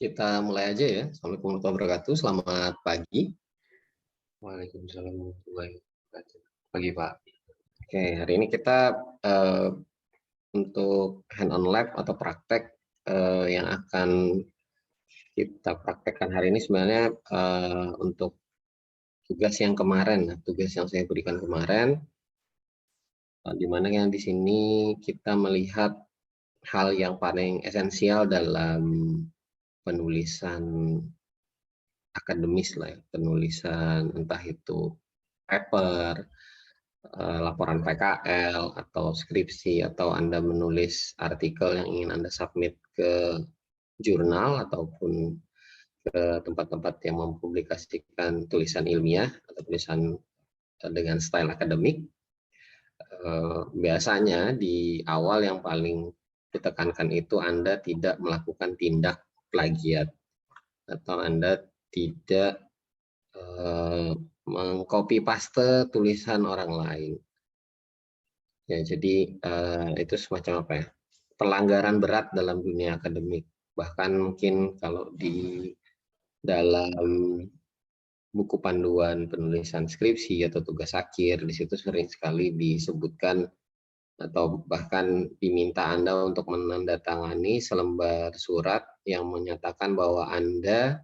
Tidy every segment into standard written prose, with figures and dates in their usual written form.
Kita mulai aja ya. Assalamualaikum warahmatullahi wabarakatuh. Selamat pagi. Waalaikumsalam warahmatullahi wabarakatuh. Pagi Pak. Oke, hari ini kita untuk hand on lab atau praktek yang akan kita praktekkan hari ini sebenarnya untuk tugas yang kemarin, tugas yang saya berikan kemarin, di mana yang di sini kita melihat hal yang paling esensial dalam penulisan akademis lah ya, penulisan entah itu paper, laporan PKL atau skripsi, atau Anda menulis artikel yang ingin Anda submit ke jurnal ataupun ke tempat-tempat yang mempublikasikan tulisan ilmiah atau tulisan dengan style akademik. Biasanya di awal yang paling ditekankan itu Anda tidak melakukan tindak plagiat atau Anda tidak mengcopy paste tulisan orang lain. Ya, jadi itu semacam apa ya? Pelanggaran berat dalam dunia akademik. Bahkan mungkin kalau di dalam buku panduan penulisan skripsi atau tugas akhir, di situ sering sekali disebutkan atau bahkan diminta Anda untuk menandatangani selembar surat yang menyatakan bahwa Anda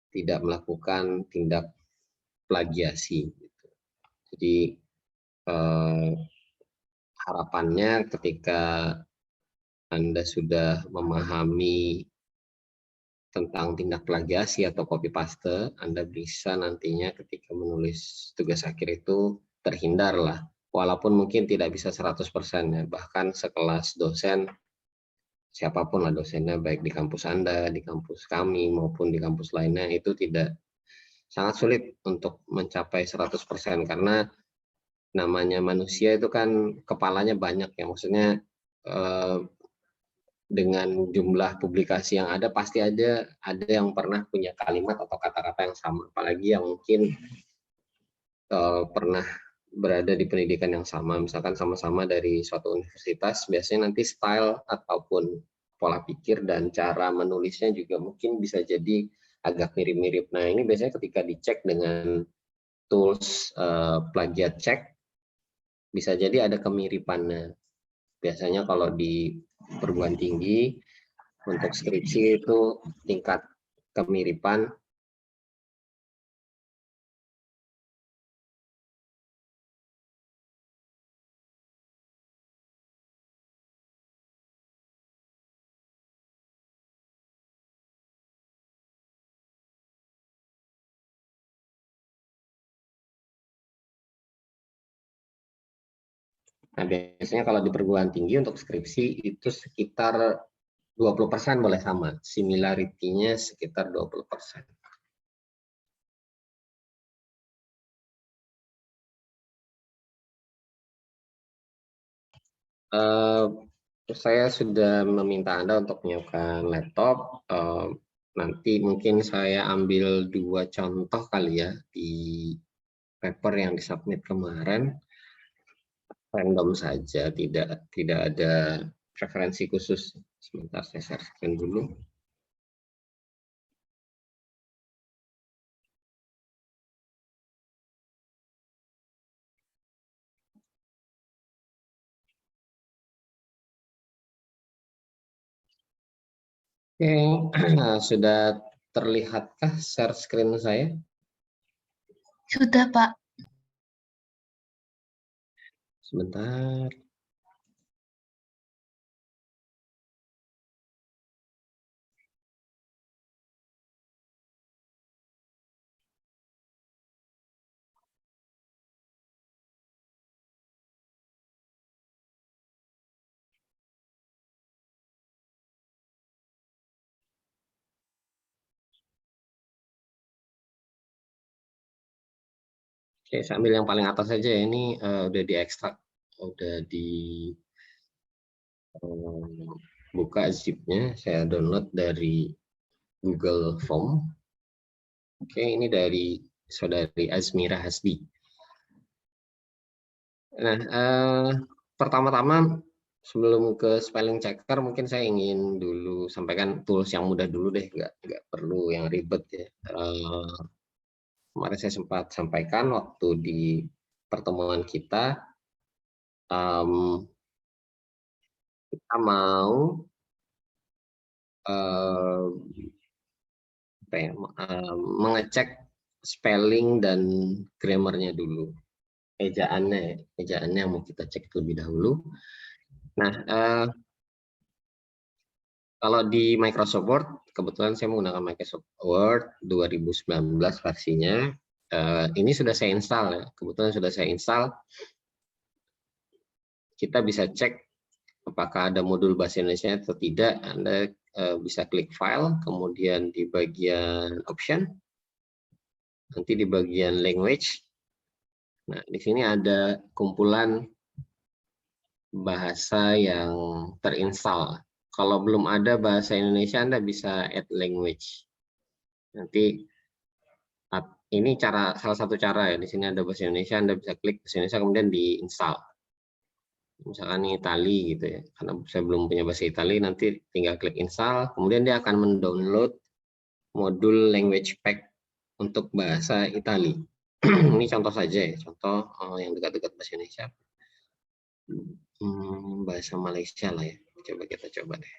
tidak melakukan tindak plagiasi. Jadi harapannya ketika Anda sudah memahami tentang tindak plagiasi atau copy paste, Anda bisa nantinya ketika menulis tugas akhir itu terhindar lah. Walaupun mungkin tidak bisa 100% ya, bahkan sekelas dosen, siapapun lah dosennya, baik di kampus Anda, di kampus kami, maupun di kampus lainnya, itu sangat sulit untuk mencapai 100%, karena namanya manusia itu kan kepalanya banyak ya, maksudnya dengan jumlah publikasi yang ada pasti ada yang pernah punya kalimat atau kata-kata yang sama, apalagi yang mungkin pernah berada di pendidikan yang sama, misalkan sama-sama dari suatu universitas, biasanya nanti style ataupun pola pikir dan cara menulisnya juga mungkin bisa jadi agak mirip-mirip. Nah, ini biasanya ketika dicek dengan tools plagiat check, bisa jadi ada kemiripannya. Biasanya kalau di perguruan tinggi untuk skripsi itu tingkat kemiripan nah, biasanya kalau di perguruan tinggi untuk skripsi itu sekitar 20% boleh sama, similarity-nya sekitar 20%. Saya sudah meminta Anda untuk menyiapkan laptop. Nanti mungkin saya ambil 2 contoh kali ya di paper yang disubmit kemarin, random saja, tidak ada preferensi khusus. Sebentar saya share screen dulu. Oke, sudah terlihatkah share screen saya? Sudah, Pak. Sebentar. Oke, saya ambil yang paling atas saja. Ini udah diekstrak, udah buka zipnya, saya download dari Google Form. Oke, ini dari saudari Azmira Hasbi. Nah, pertama-tama Sebelum ke spelling checker, mungkin saya ingin dulu sampaikan tools yang mudah dulu deh, nggak perlu yang ribet ya. Kemarin saya sempat sampaikan waktu di pertemuan kita, kita mau mengecek spelling dan grammarnya dulu, ejaannya yang mau kita cek terlebih dahulu. Nah, kalau di Microsoft Word, kebetulan saya menggunakan Microsoft Word 2019 versinya. Ini sudah saya install ya, kebetulan sudah saya install. Kita bisa cek apakah ada modul bahasa Indonesia atau tidak. Anda bisa klik file, kemudian di bagian option, nanti di bagian language. Nah, di sini ada kumpulan bahasa yang terinstall. Kalau belum ada bahasa Indonesia, Anda bisa add language. Nanti ini salah satu cara ya. Di sini ada bahasa Indonesia, Anda bisa klik bahasa Indonesia kemudian diinstal. Misalkan ini Itali gitu ya. Karena saya belum punya bahasa Itali, nanti tinggal klik install, kemudian dia akan mendownload modul language pack untuk bahasa Itali. Ini contoh saja ya, contoh yang dekat-dekat bahasa Indonesia. Bahasa Malaysia lah ya. Coba kita coba deh.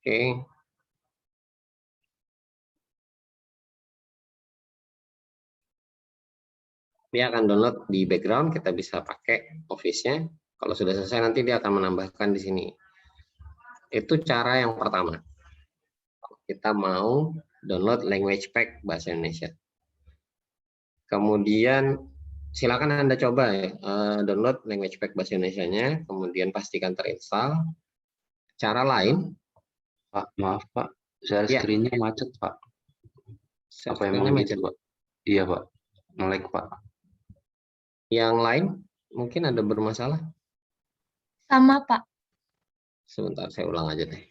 Oke. Dia akan download di background, kita bisa pakai Office-nya. Kalau sudah selesai nanti dia akan menambahkan di sini. Itu cara yang pertama. Kita mau download language pack bahasa Indonesia. Kemudian silakan Anda coba ya, download language pack bahasa Indonesianya, kemudian pastikan terinstall. Cara lain, Pak, maaf Pak, share ya, screen-nya macet Pak. Apa emang gitu Pak? Iya Pak, nge-lag Pak. Yang lain mungkin ada bermasalah? Sama, Pak. Sebentar, saya ulang aja deh.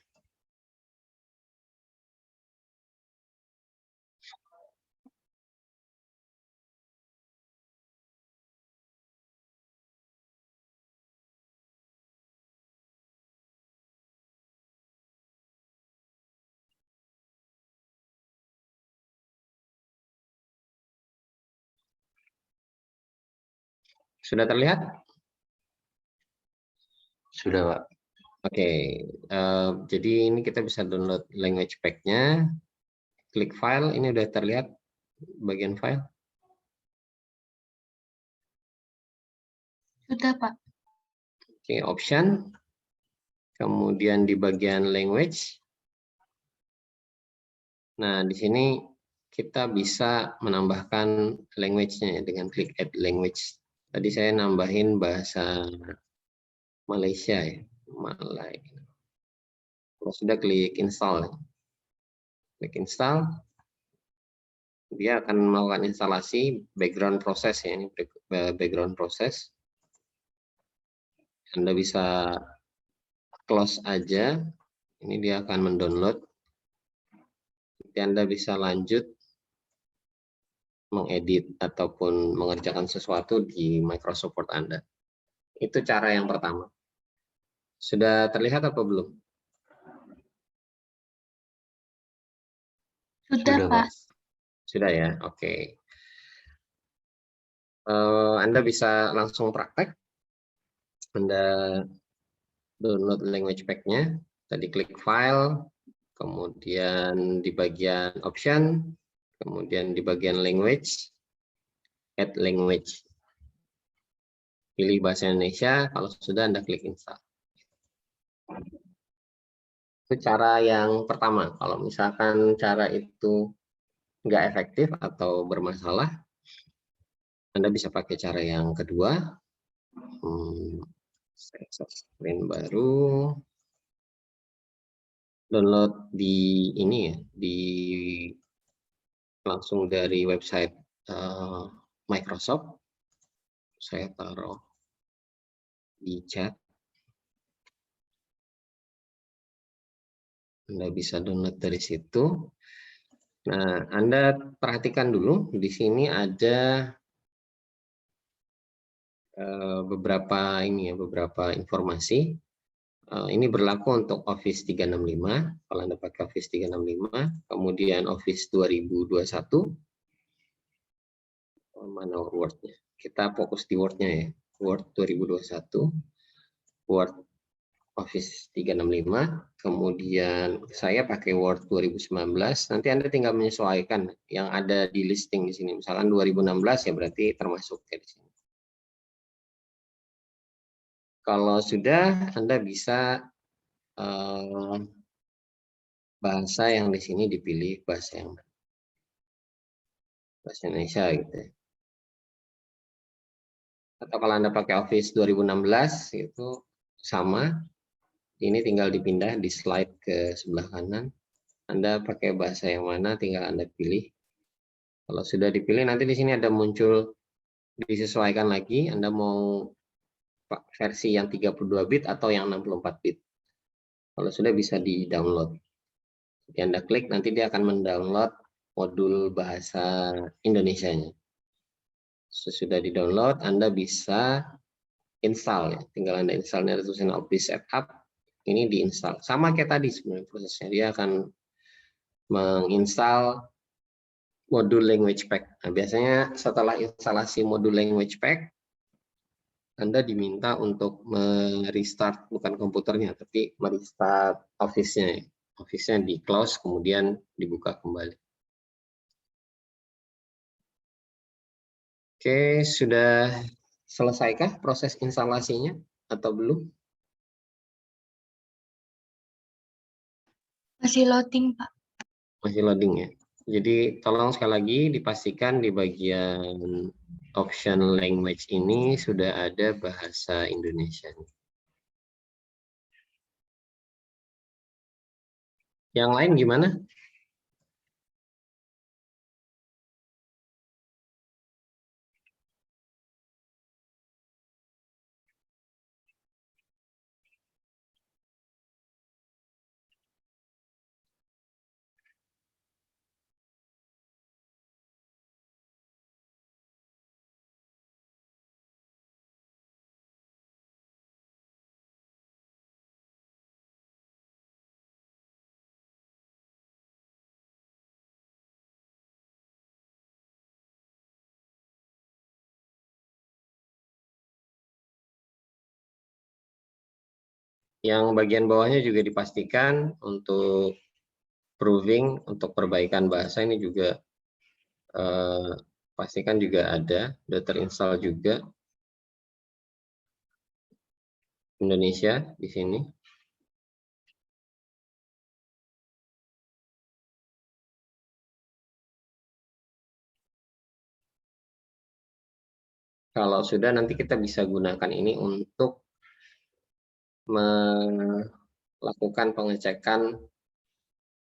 Sudah terlihat? Sudah Pak. Oke, jadi ini kita bisa download language pack-nya. Klik file, ini udah terlihat bagian file. Sudah, Pak. Oke, option. Kemudian di bagian language. Nah, di sini kita bisa menambahkan language-nya dengan klik add language. Tadi saya nambahin bahasa Malaysia ya, Malay. Kalau sudah klik install. Klik install. Dia akan melakukan instalasi background process ya, ini background process. Anda bisa close aja. Ini dia akan mendownload. Nanti Anda bisa lanjut mengedit ataupun mengerjakan sesuatu di Microsoft Word Anda. Itu cara yang pertama. Sudah terlihat apa belum? Sudah, Pak. Sudah ya, oke. Anda bisa langsung praktek. Anda download language pack-nya. Tadi klik file, kemudian di bagian option, kemudian di bagian language, add language. Pilih bahasa Indonesia, kalau sudah Anda klik install. Itu cara yang pertama. Kalau misalkan cara itu nggak efektif atau bermasalah, Anda bisa pakai cara yang kedua. Saya screen baru. Download di ini ya, langsung dari website Microsoft. Saya taruh di chat. Anda bisa download dari situ. Nah, Anda perhatikan dulu, di sini ada beberapa informasi. Ini berlaku untuk Office 365, kalau Anda pakai Office 365, kemudian Office 2021, mana Word-nya? Kita fokus di Word-nya ya, Word 2021, Word Office 365, kemudian saya pakai Word 2019, nanti Anda tinggal menyesuaikan yang ada di listing di sini. Misalkan 2016 ya berarti termasuk ya di sini. Kalau sudah, Anda bisa bahasa yang di sini dipilih bahasa Indonesia gitu ya. Atau kalau Anda pakai Office 2016 itu sama, ini tinggal dipindah di slide ke sebelah kanan. Anda pakai bahasa yang mana tinggal Anda pilih. Kalau sudah dipilih nanti di sini ada muncul disesuaikan lagi, Anda mau versi yang 32 bit atau yang 64 bit. Kalau sudah bisa di-download. Jadi Anda klik, nanti dia akan mendownload modul bahasa Indonesianya. Sesudah di-download, Anda bisa install ya. Tinggal Anda installnya ada tulisan Office Setup, ini diinstal. Sama kayak tadi sebenarnya prosesnya. Dia akan menginstal modul language pack. Nah, biasanya setelah instalasi modul language pack, Anda diminta untuk merestart bukan komputernya, tapi merestart Office-nya. Office-nya di close, kemudian dibuka kembali. Oke, sudah selesaikah proses instalasinya atau belum? Masih loading, Pak. Masih loading ya. Jadi tolong sekali lagi dipastikan di bagian option language ini sudah ada bahasa Indonesia. Yang lain gimana? Yang bagian bawahnya juga dipastikan untuk proving, untuk perbaikan bahasa ini juga pastikan juga ada, sudah terinstall juga Indonesia di sini. Kalau sudah nanti kita bisa gunakan ini untuk melakukan pengecekan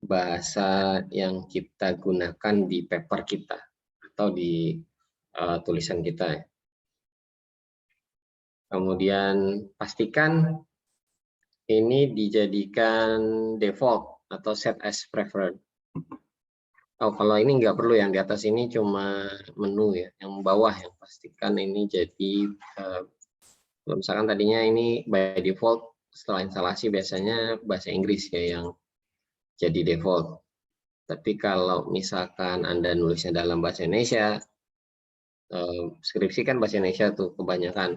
bahasa yang kita gunakan di paper kita atau di tulisan kita. Kemudian pastikan ini dijadikan default atau set as preferred. Oh, kalau ini nggak perlu, yang di atas ini cuma menu ya, yang bawah yang pastikan ini jadi misalkan tadinya ini by default setelah instalasi biasanya bahasa Inggris ya yang jadi default. Tapi kalau misalkan Anda nulisnya dalam bahasa Indonesia, skripsi kan bahasa Indonesia tuh kebanyakan,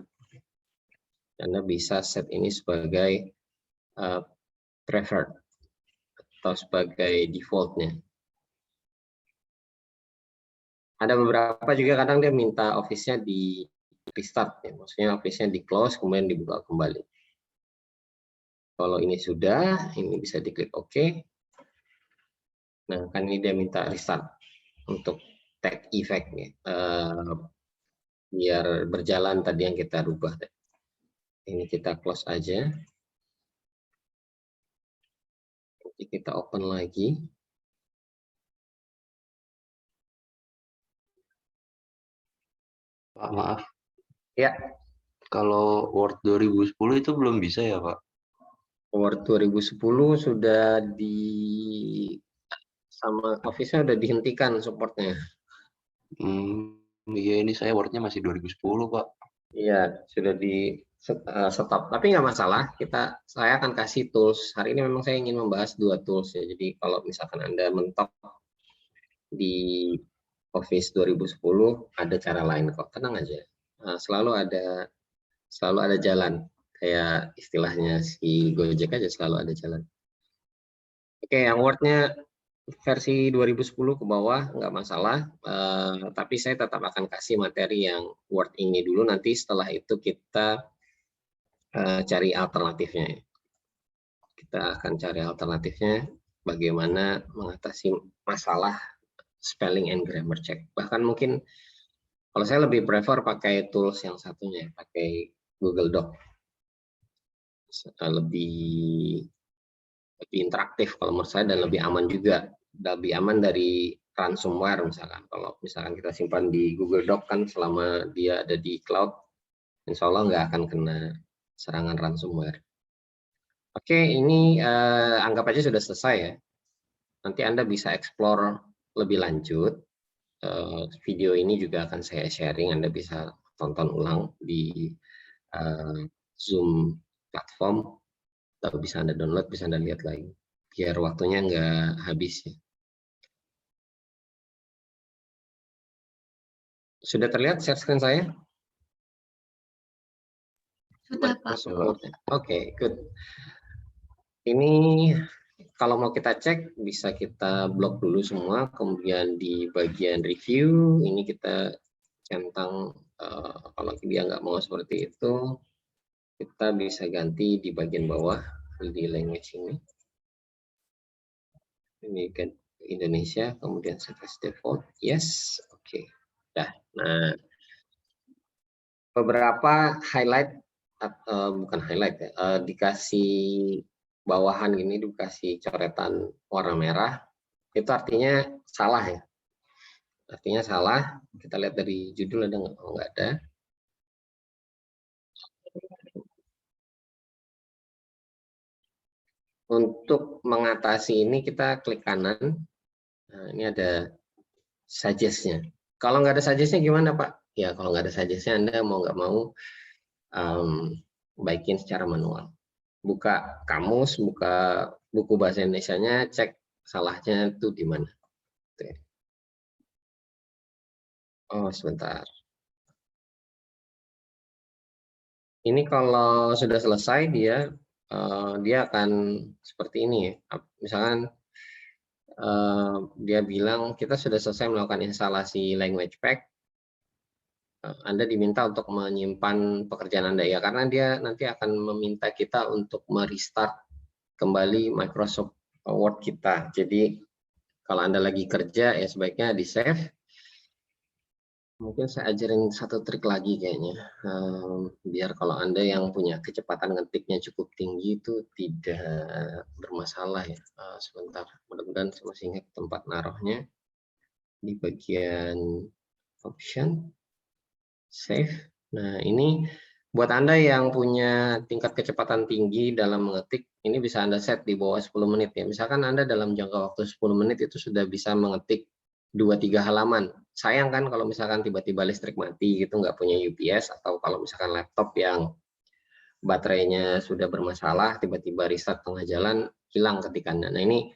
Anda bisa set ini sebagai preferred atau sebagai defaultnya. Ada beberapa juga kadang dia minta Office-nya di restart, ya. Maksudnya Office-nya di close kemudian dibuka kembali. Kalau ini sudah, ini bisa diklik OK. Nah, kan ini dia minta restart untuk tag effect ya. Biar berjalan tadi yang kita rubah. Ini kita close aja. Nanti kita open lagi. Pak, maaf. Ya. Kalau Word 2010 itu belum bisa ya, Pak? Word 2010 sudah di sama Office-nya udah dihentikan supportnya. Iya ini saya Word-nya masih 2010 Pak. Iya, sudah di stop. Tapi nggak masalah, saya akan kasih tools. Hari ini memang saya ingin membahas 2 tools ya. Jadi kalau misalkan Anda mentok di Office 2010, ada cara lain kok. Tenang aja. Selalu ada jalan. Kayak istilahnya si Gojek aja, selalu ada jalan. Oke, yang Word-nya versi 2010 ke bawah nggak masalah, tapi saya tetap akan kasih materi yang Word ini dulu, nanti setelah itu kita cari alternatifnya. Kita akan cari alternatifnya bagaimana mengatasi masalah spelling and grammar check. Bahkan mungkin kalau saya lebih prefer pakai tools yang satunya, pakai Google Doc. Lebih interaktif kalau menurut saya dan lebih aman juga. Lebih aman dari ransomware misalkan. Kalau misalkan kita simpan di Google Doc kan selama dia ada di cloud, insya Allah nggak akan kena serangan ransomware. Oke, ini anggap aja sudah selesai ya. Nanti Anda bisa explore lebih lanjut. Video ini juga akan saya sharing, Anda bisa tonton ulang di Zoom platform, atau bisa Anda download, bisa Anda lihat lagi. Biar waktunya nggak habis ya. Sudah terlihat share screen saya? Sudah, Pak. Oke, good. Ini kalau mau kita cek, bisa kita blok dulu semua, kemudian di bagian review, ini kita centang, kalau dia nggak mau seperti itu, kita bisa ganti di bagian bawah, di language ini. Ini kan Indonesia, kemudian set as default, yes, oke. Nah, beberapa highlight, bukan highlight ya, dikasih bawahan gini, dikasih coretan warna merah, itu artinya salah ya. Artinya salah, kita lihat dari judul ada nggak? Oh, nggak ada. Untuk mengatasi ini kita klik kanan. Nah, ini ada suggest-nya. Kalau nggak ada suggest-nya gimana Pak? Ya kalau nggak ada suggest-nya Anda mau nggak mau baikin secara manual. Buka kamus, buka buku bahasa Indonesianya, cek salahnya itu di mana. Oh sebentar. Ini kalau sudah selesai dia akan seperti ini ya. Misalkan dia bilang kita sudah selesai melakukan instalasi language pack, Anda diminta untuk menyimpan pekerjaan Anda ya, karena dia nanti akan meminta kita untuk merestart kembali Microsoft Word kita. Jadi kalau Anda lagi kerja ya sebaiknya di save. Mungkin saya ajarin satu trik lagi kayaknya, biar kalau Anda yang punya kecepatan ngetiknya cukup tinggi itu tidak bermasalah ya. Sebentar, mudah-mudahan saya masih ingat tempat naruhnya. Di bagian option, save. Nah ini buat Anda yang punya tingkat kecepatan tinggi dalam mengetik, ini bisa Anda set di bawah 10 menit ya. Misalkan Anda dalam jangka waktu 10 menit itu sudah bisa mengetik 2-3 halaman. Sayang kan kalau misalkan tiba-tiba listrik mati gitu, nggak punya UPS, atau kalau misalkan laptop yang baterainya sudah bermasalah, tiba-tiba restart tengah jalan, hilang ketikannya. Nah ini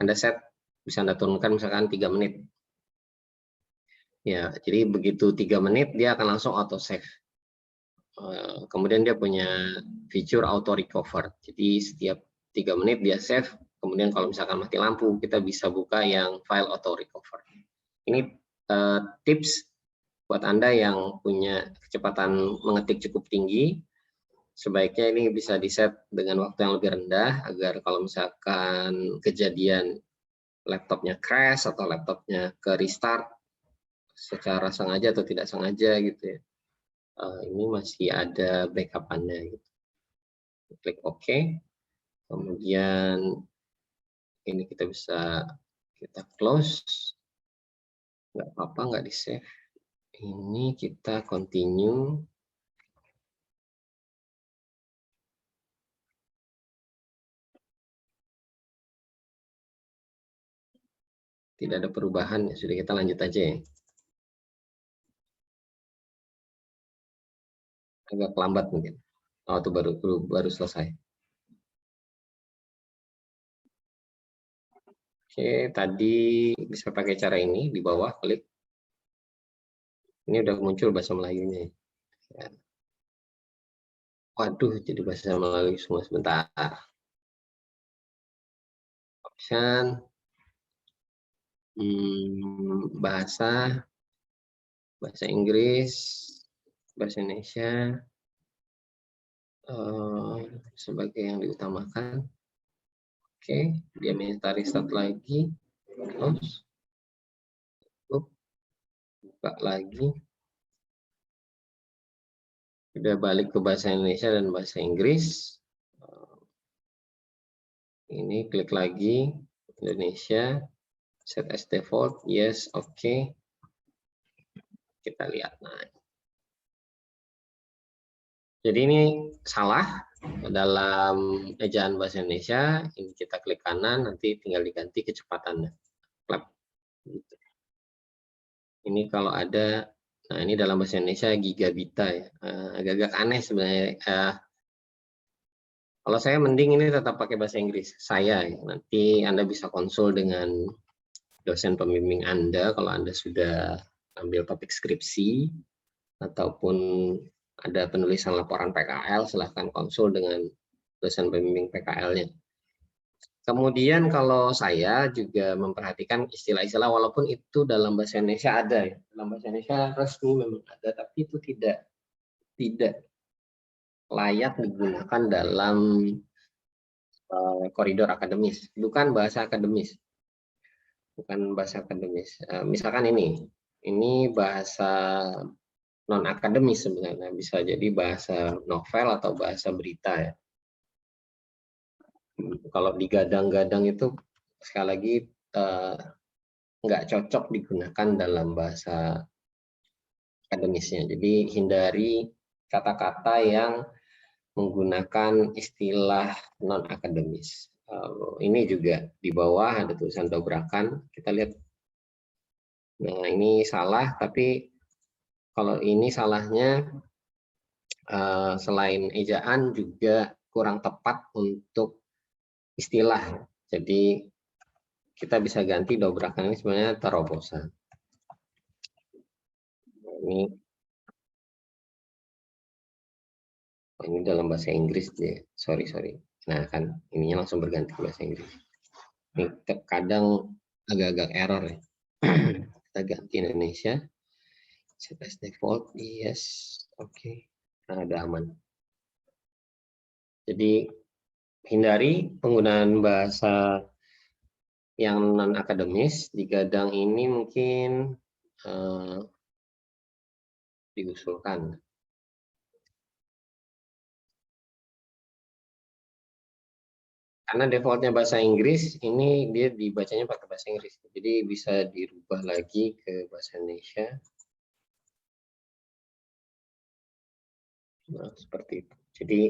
Anda set, bisa Anda turunkan misalkan 3 menit. Ya, jadi begitu 3 menit dia akan langsung auto save. Kemudian dia punya fitur auto recover. Jadi setiap 3 menit dia save, kemudian kalau misalkan mati lampu, kita bisa buka yang file auto recover. Ini tips buat Anda yang punya kecepatan mengetik cukup tinggi, sebaiknya ini bisa di-set dengan waktu yang lebih rendah, agar kalau misalkan kejadian laptopnya crash atau laptopnya ke restart secara sengaja atau tidak sengaja gitu ya, ini masih ada backup Anda gitu. Klik OK, kemudian ini kita bisa close, nggak apa-apa, nggak di save. Ini kita continue. Tidak ada perubahan, ya sudah kita lanjut aja ya. Agak lambat mungkin. Oh, itu baru selesai. Oke, tadi bisa pakai cara ini di bawah, klik. Ini udah muncul bahasa Melayunya. Ya. Waduh, jadi bahasa Melayu semua sebentar. Option, bahasa Inggris, bahasa Indonesia, sebagai yang diutamakan. Oke, dia minta restart lagi. Terus, buka lagi. Udah balik ke bahasa Indonesia dan bahasa Inggris. Ini klik lagi Indonesia, set as default, yes, oke. Kita lihat. Nah, jadi ini salah dalam ejaan bahasa Indonesia. Ini kita klik kanan, nanti tinggal diganti kecepatannya. Ini kalau ada, nah ini dalam bahasa Indonesia gigabita ya. Agak-agak aneh sebenarnya. Kalau saya mending ini tetap pakai bahasa Inggris. Saya, nanti Anda bisa konsul dengan dosen pembimbing Anda kalau Anda sudah ambil topik skripsi ataupun ada penulisan laporan PKL, silahkan konsul dengan dosen pembimbing PKL-nya. Kemudian kalau saya juga memperhatikan istilah-istilah walaupun itu dalam bahasa Indonesia ada ya. Dalam bahasa Indonesia resmi memang ada, tapi itu tidak layak digunakan dalam koridor akademis, bukan bahasa akademis. Misalkan ini bahasa non akademis sebenarnya, bisa jadi bahasa novel atau bahasa berita ya. Kalau digadang-gadang itu sekali lagi nggak cocok digunakan dalam bahasa akademisnya. Jadi hindari kata-kata yang menggunakan istilah non akademis. Ini juga di bawah ada tulisan dobrakan. Kita lihat. Nah ini salah, tapi kalau ini salahnya selain ejaan juga kurang tepat untuk istilah. Jadi kita bisa ganti dobrakan ini sebenarnya terobosan. Ini dalam bahasa Inggris deh, sorry. Nah kan ininya langsung berganti ke bahasa Inggris. Ini kadang agak-agak error ya. Kita ganti Indonesia, set as default, yes, oke. Nah, ada aman. Jadi hindari penggunaan bahasa yang non akademis. Digadang ini mungkin diusulkan. Karena defaultnya bahasa Inggris, ini dia dibacanya pakai bahasa Inggris. Jadi bisa dirubah lagi ke bahasa Indonesia. Nah, seperti itu. Jadi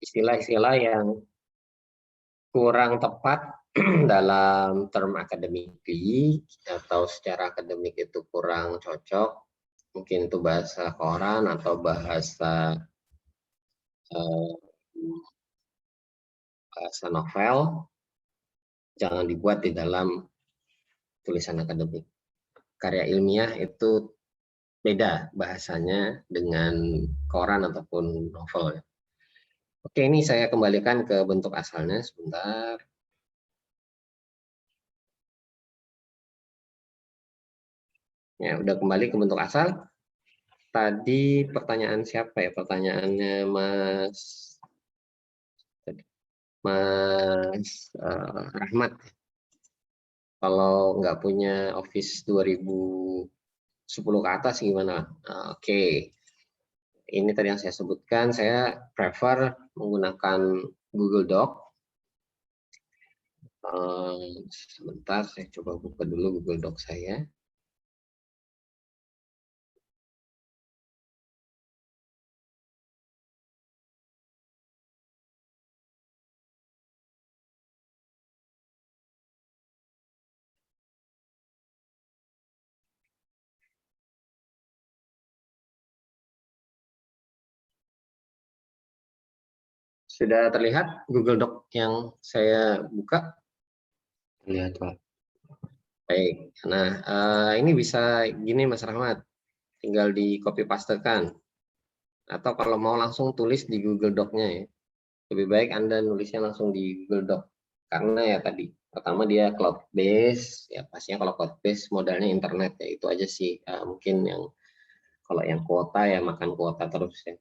istilah-istilah yang kurang tepat dalam term akademiki atau secara akademik itu kurang cocok, mungkin itu bahasa koran atau bahasa novel, jangan dibuat di dalam tulisan akademik. Karya ilmiah itu beda bahasanya dengan koran ataupun novel. Oke, ini saya kembalikan ke bentuk asalnya sebentar. Ya, udah kembali ke bentuk asal. Tadi pertanyaan siapa ya? Pertanyaannya Mas Rahmat. Kalau nggak punya Office 2010 ke atas gimana? Oke. Ini tadi yang saya sebutkan, saya prefer menggunakan Google Doc. Sebentar, saya coba buka dulu Google Doc saya. Sudah terlihat Google Doc yang saya buka? Lihat, Pak. Baik. Nah, ini bisa gini Mas Rahmat, tinggal di copy pastekan. Atau kalau mau langsung tulis di Google Doc-nya ya. Lebih baik Anda nulisnya langsung di Google Doc. Karena ya tadi, pertama dia cloud base, ya pastinya kalau cloud base modalnya internet ya itu aja sih. Mungkin yang kalau yang kuota ya makan kuota terus ya.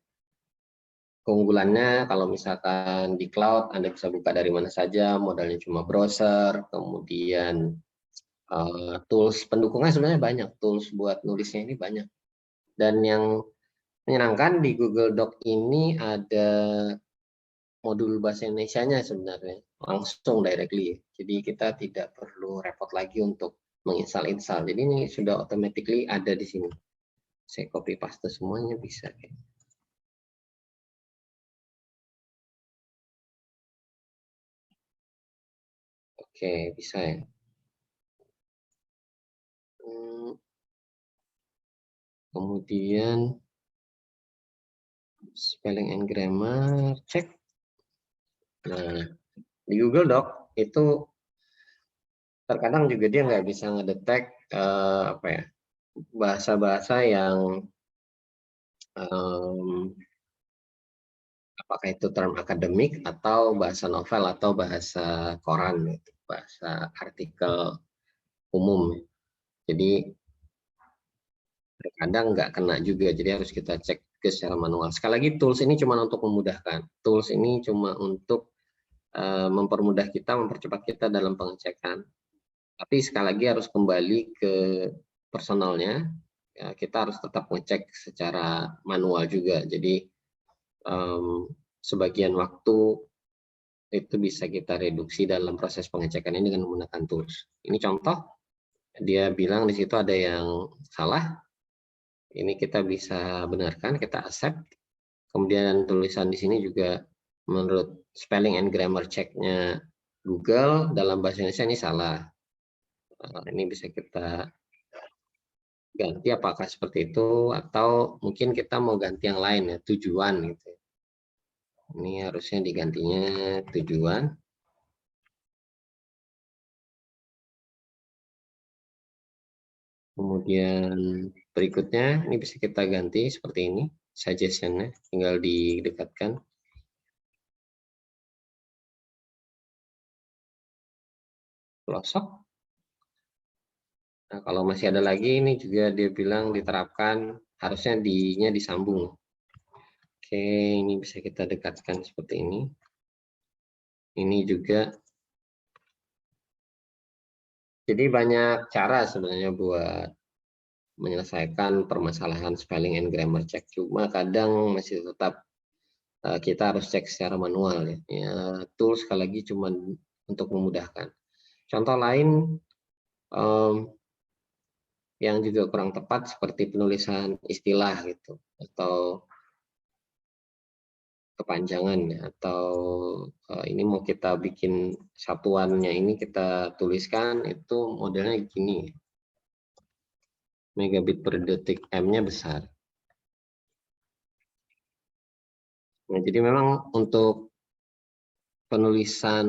Keunggulannya kalau misalkan di cloud Anda bisa buka dari mana saja, modalnya cuma browser, kemudian tools pendukungnya sebenarnya banyak, tools buat nulisnya ini banyak. Dan yang menyenangkan di Google Doc ini ada modul bahasa Indonesianya sebenarnya, langsung directly. Jadi kita tidak perlu repot lagi untuk menginstal-install. Jadi ini sudah automatically ada di sini. Saya copy paste semuanya bisa. Oke, bisa ya. Kemudian spelling and grammar, cek. Nah, di Google Doc itu terkadang juga dia nggak bisa ngedetek apa ya, bahasa-bahasa yang apakah itu term akademik atau bahasa novel atau bahasa koran, gitu, bahasa artikel umum. Jadi terkadang nggak kena juga, jadi harus kita cek ke secara manual. Sekali lagi tools ini cuma untuk memudahkan. Tools ini cuma untuk mempermudah kita, mempercepat kita dalam pengecekan. Tapi sekali lagi harus kembali ke personalnya. Ya, kita harus tetap ngecek secara manual juga. Jadi sebagian waktu itu bisa kita reduksi dalam proses pengecekan ini dengan menggunakan tools. Ini contoh, dia bilang di situ ada yang salah. Ini kita bisa benarkan, kita accept. Kemudian tulisan di sini juga menurut spelling and grammar check-nya Google dalam bahasa Indonesia ini salah. Ini bisa kita ganti apakah seperti itu atau mungkin kita mau ganti yang lain ya, tujuan gitu. Ini harusnya digantinya tujuan. Kemudian berikutnya ini bisa kita ganti seperti ini, suggestion-nya tinggal didekatkan. Pelosok. Nah, kalau masih ada lagi ini juga dia bilang diterapkan harusnya di-nya disambung. Oke, ini bisa kita dekatkan seperti ini. Ini juga. Jadi banyak cara sebenarnya buat menyelesaikan permasalahan spelling and grammar check. Cuma kadang masih tetap kita harus cek secara manual ya. Ya, tools sekali lagi cuma untuk memudahkan. Contoh lain yang juga kurang tepat seperti penulisan istilah gitu atau kepanjangan atau ini mau kita bikin satuannya ini kita tuliskan itu modelnya gini, megabit per detik, M-nya besar. Nah, jadi memang untuk penulisan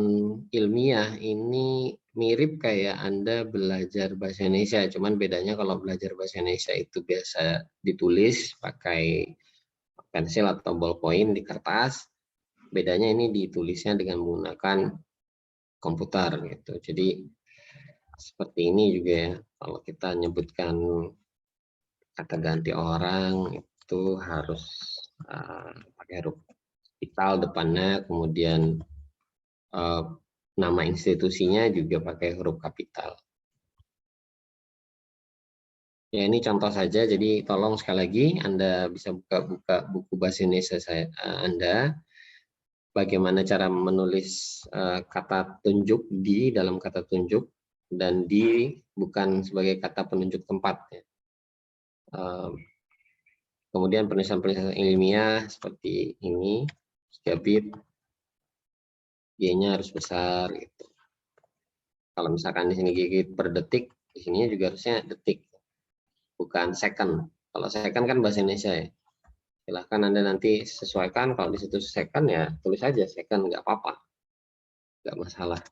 ilmiah ini mirip kayak Anda belajar bahasa Indonesia, cuman bedanya kalau belajar bahasa Indonesia itu biasa ditulis pakai pensil atau ballpoint di kertas, bedanya ini ditulisnya dengan menggunakan komputer gitu. Jadi seperti ini juga ya, kalau kita nyebutkan kata ganti orang itu harus pakai huruf kapital depannya, kemudian nama institusinya juga pakai huruf kapital. Ya ini contoh saja, jadi tolong sekali lagi Anda bisa buka buku bahasa Indonesia Anda, bagaimana cara menulis kata tunjuk di dalam kata tunjuk, dan di bukan sebagai kata penunjuk tempat. Ya. Kemudian penulisan-penulisan ilmiah seperti ini, gigabit, G-nya harus besar. Gitu. Kalau misalkan di sini gigit per detik, di sini juga harusnya detik, bukan second. Kalau second kan bahasa Indonesia ya. Silahkan Anda nanti sesuaikan, kalau di situ second ya tulis aja second, nggak apa-apa, nggak masalah.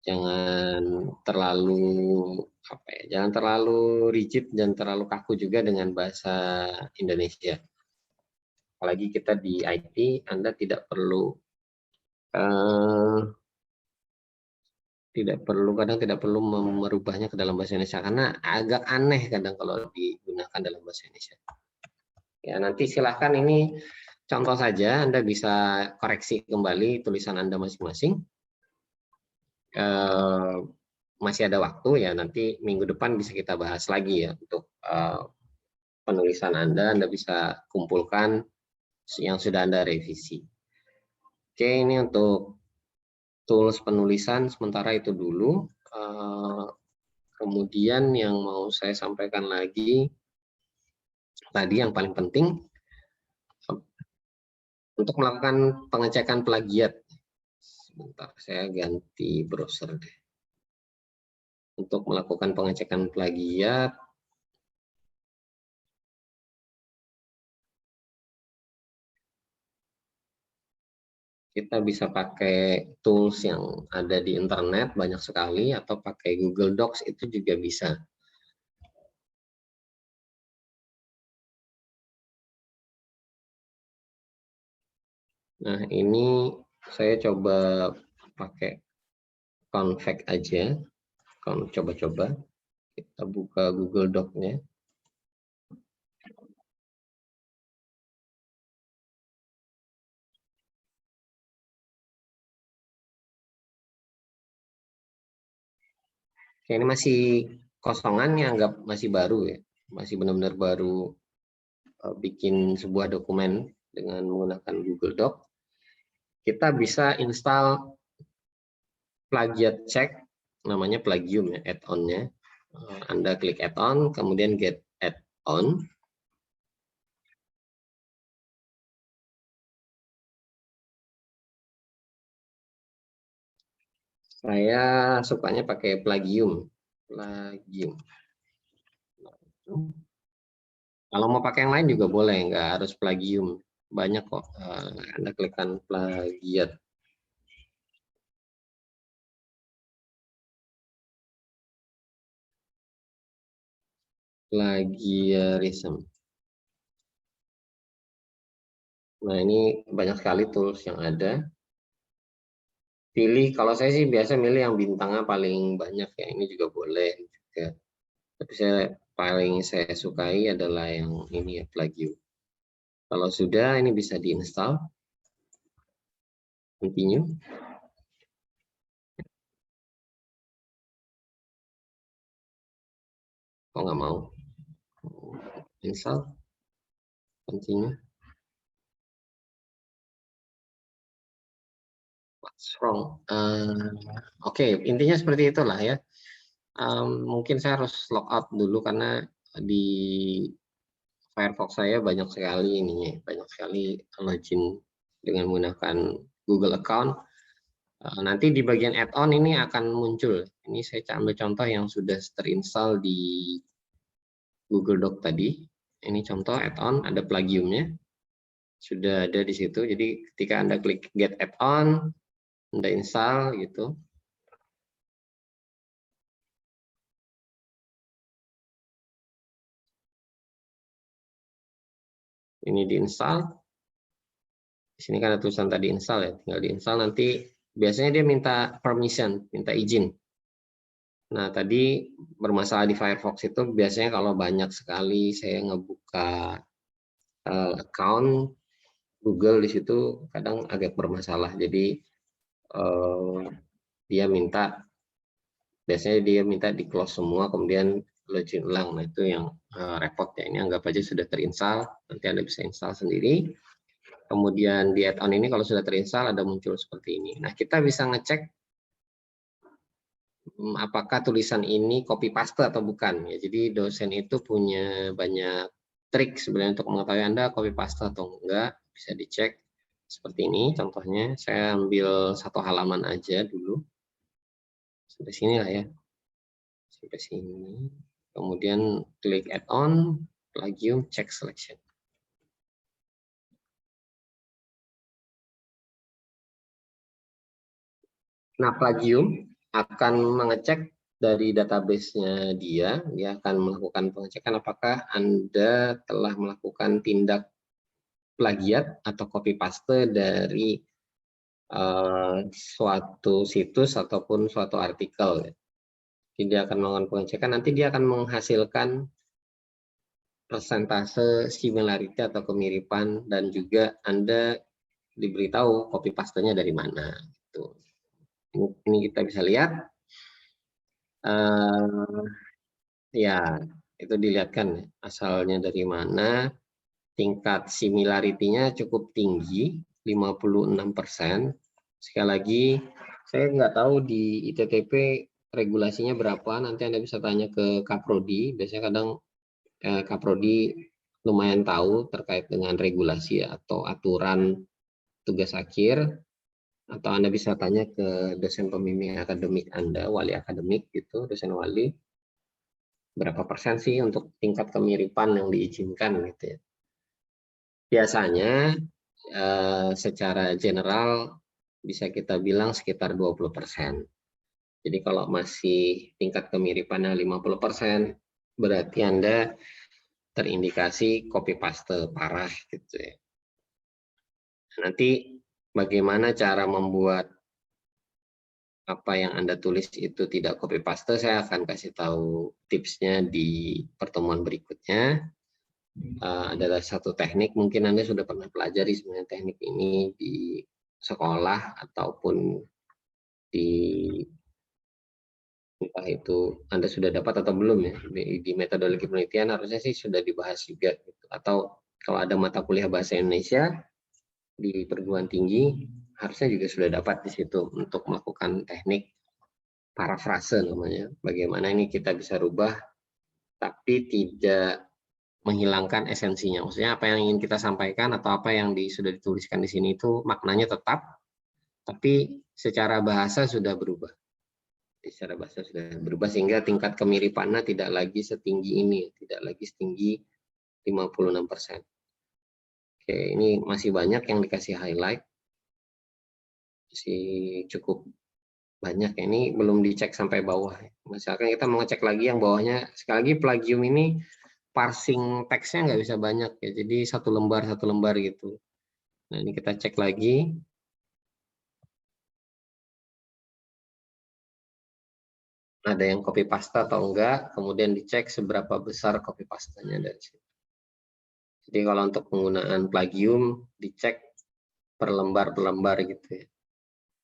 Jangan terlalu jangan terlalu rigid dan terlalu kaku juga dengan bahasa Indonesia. Apalagi kita di IT, Anda tidak perlu kadang tidak perlu merubahnya ke dalam bahasa Indonesia karena agak aneh kadang kalau digunakan dalam bahasa Indonesia. Ya, nanti silahkan ini contoh saja, Anda bisa koreksi kembali tulisan Anda masing-masing. Masih ada waktu ya, nanti minggu depan bisa kita bahas lagi ya untuk penulisan Anda bisa kumpulkan yang sudah Anda revisi. Oke, ini untuk tools penulisan sementara itu dulu. Kemudian yang mau saya sampaikan lagi, tadi yang paling penting, untuk melakukan pengecekan plagiat. Sebentar, saya ganti browser deh. Untuk melakukan pengecekan plagiat, kita bisa pakai tools yang ada di internet banyak sekali, atau pakai Google Docs itu juga bisa. Nah, ini saya coba pakai Convex aja. Coba-coba kita buka Google Doc-nya. Ini masih kosongan, anggap masih baru ya. Masih benar-benar baru bikin sebuah dokumen dengan menggunakan Google Doc. Kita bisa install plagiat check, namanya Plagium ya, add-on-nya. Anda klik add-on, kemudian get add-on. Saya sukanya pakai Plagium. Kalau mau pakai yang lain juga boleh, nggak harus Plagium. Banyak kok, Anda klikkan plagiat. Plagiarism. Nah, ini banyak sekali tools yang ada. Pilih, kalau saya sih biasa milih yang bintangnya paling banyak ya, ini juga boleh juga. Tapi paling saya sukai adalah yang ini ya, Plagium. Kalau sudah, ini bisa diinstal. Continue. Oh, nggak mau. Install. Continue. What's wrong? Oke, intinya seperti itulah ya. Mungkin saya harus logout dulu karena di Firefox saya banyak sekali ininya, banyak sekali login dengan menggunakan Google account. Nanti di bagian add-on ini akan muncul. Ini saya ambil contoh yang sudah terinstall di Google Doc tadi. Ini contoh add-on, ada plagiumnya. Sudah ada di situ. Jadi ketika Anda klik get add-on, Anda install gitu. Ini diinstal. Di sini kan ada tulisan tadi install ya, tinggal diinstal. Nanti biasanya dia minta permission, minta izin. Nah, tadi bermasalah di Firefox itu biasanya kalau banyak sekali saya ngebuka account Google di situ kadang agak bermasalah. Jadi biasanya dia minta di close semua, kemudian login ulang. Nah, itu yang repot ya. Ini anggap aja sudah terinstall, nanti Anda bisa install sendiri. Kemudian di add-on ini kalau sudah terinstall ada muncul seperti ini. Nah, kita bisa ngecek apakah tulisan ini copy paste atau bukan ya. Jadi dosen itu punya banyak trik sebenarnya untuk mengetahui Anda copy paste atau enggak, bisa dicek seperti ini. Contohnya saya ambil satu halaman aja dulu. Sampai sini lah ya. Sampai sini. Kemudian klik add-on. plagium check selection. Nah, plagium akan mengecek dari database-nya dia akan melakukan pengecekan apakah Anda telah melakukan tindak plagiat atau copy paste dari suatu situs ataupun suatu artikel. Jadi dia akan melakukan pengecekan, nanti dia akan menghasilkan persentase similarity atau kemiripan dan juga Anda diberitahu copy paste-nya dari mana. Gitu. Ini kita bisa lihat. Ya, itu dilihatkan asalnya dari mana. Tingkat similarity-nya cukup tinggi, 56%. Sekali lagi, saya nggak tahu di ITTP regulasinya berapa, nanti Anda bisa tanya ke Kaprodi. Biasanya kadang Kaprodi lumayan tahu terkait dengan regulasi atau aturan tugas akhir, atau Anda bisa tanya ke dosen pembimbing akademik Anda, wali akademik gitu, dosen wali, berapa persen sih untuk tingkat kemiripan yang diizinkan gitu ya. Biasanya secara general bisa kita bilang sekitar 20%. Jadi kalau masih tingkat kemiripannya 50%, berarti Anda terindikasi copy paste parah gitu ya. Nanti bagaimana cara membuat apa yang Anda tulis itu tidak copy paste, saya akan kasih tahu tipsnya di pertemuan berikutnya. Adalah satu teknik, mungkin Anda sudah pernah pelajari sebenarnya teknik ini di sekolah ataupun di entah itu Anda sudah dapat atau belum ya, di metodologi penelitian harusnya sih sudah dibahas juga gitu. Atau kalau ada mata kuliah bahasa Indonesia di perguruan tinggi harusnya juga sudah dapat di situ untuk melakukan teknik parafrase namanya. Bagaimana ini kita bisa rubah tapi tidak menghilangkan esensinya. Maksudnya apa yang ingin kita sampaikan atau apa yang sudah dituliskan di sini itu maknanya tetap, tapi secara bahasa sudah berubah. Secara bahasa sudah berubah sehingga tingkat kemiripannya tidak lagi setinggi ini, tidak lagi setinggi 56%. Oke, ini masih banyak yang dikasih highlight. Masih cukup banyak. Ini belum dicek sampai bawah. Misalkan kita mau ngecek lagi yang bawahnya, sekali lagi plagium ini parsing teksnya nggak bisa banyak ya, jadi satu lembar gitu. Nah ini kita cek lagi. Ada yang copy paste atau enggak, kemudian dicek seberapa besar copy pastenya dari situ. Jadi kalau untuk penggunaan plagium dicek per lembar gitu ya.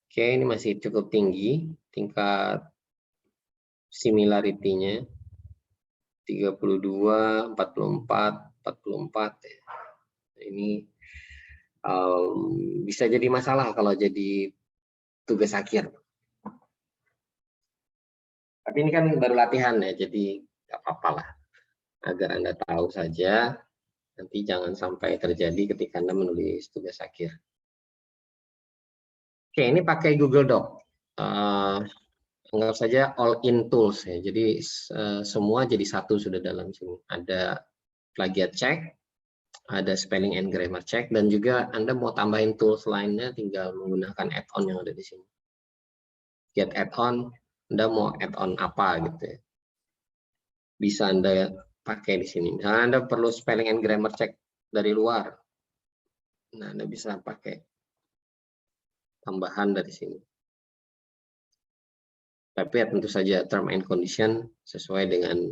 Oke, ini masih cukup tinggi tingkat similarity-nya. 32, 44 ya. Ini bisa jadi masalah kalau jadi tugas akhir. Tapi ini kan baru latihan ya, jadi nggak apa-apa lah. Agar Anda tahu saja, nanti jangan sampai terjadi ketika Anda menulis tugas akhir. Oke, ini pakai Google Doc. Anggap saja all-in tools ya. Jadi semua jadi satu sudah dalam sini. Ada plagiat check, ada spelling and grammar check, dan juga Anda mau tambahin tools lainnya tinggal menggunakan add-on yang ada di sini. Get add-on, Anda mau add-on apa gitu ya. Bisa Anda pakai di sini. Misalnya Anda perlu spelling and grammar check dari luar. Nah, Anda bisa pakai tambahan dari sini. Tapi ya tentu saja term and condition sesuai dengan